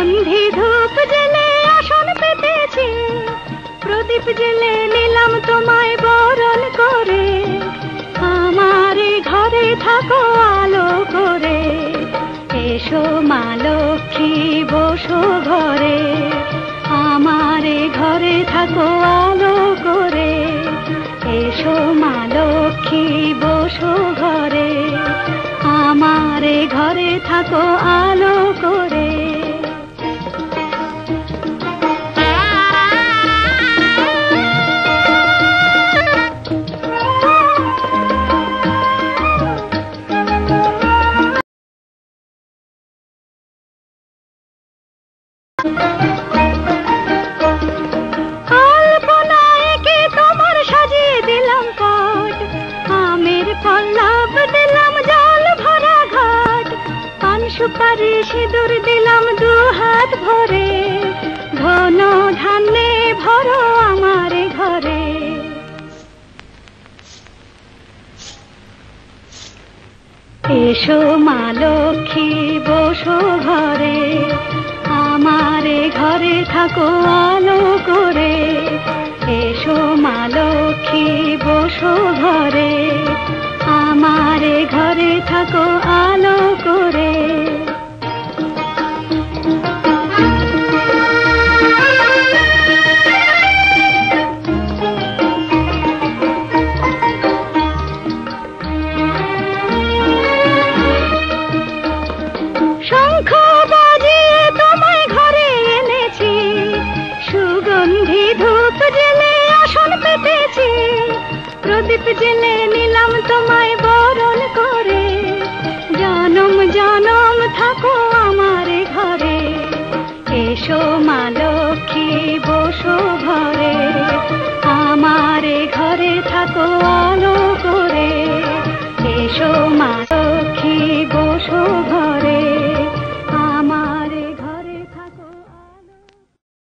সুগন্ধি ধূপ জেলে আসন পেতেছি, প্রদীপ জেলে নিলাম তোমায় বরণ করে। আমার ঘরে থাকো আলো করে, এসো মা লক্ষ্মী বসো ঘরে। আমার ঘরে থাকো আলো করে, এসো মা লক্ষ্মী বসো ঘরে। আমার ঘরে থাকো আলো করে। তোমার সাজিয়ে দিলাম পট, আমের পল্লব দিলাম জল ভরা ঘাট। পান সুপারি সিঁদুর দিলাম দু হাত ভরে, ধন ধান্যে ভরো আমার ঘরে। এসো মা লক্ষ্মী বসো ঘরে, আমার ঘরে থাকো আলো করে। এসো মা লক্ষ্মী বসো ঘরে, আমার ঘরে থাকো আলো করে। শঙ্খ বাজিয়ে তোমায় ঘরে এনেছি, সুগন্ধি ধূপ জেলে আসন পেতেছি, প্রদীপ জেলে নিলাম তোমায় বরণ করে। জনম জনম থাকো আমার ঘরে, এসো মা লক্ষ্মী বসো ঘরে। আমার ঘরে থাকো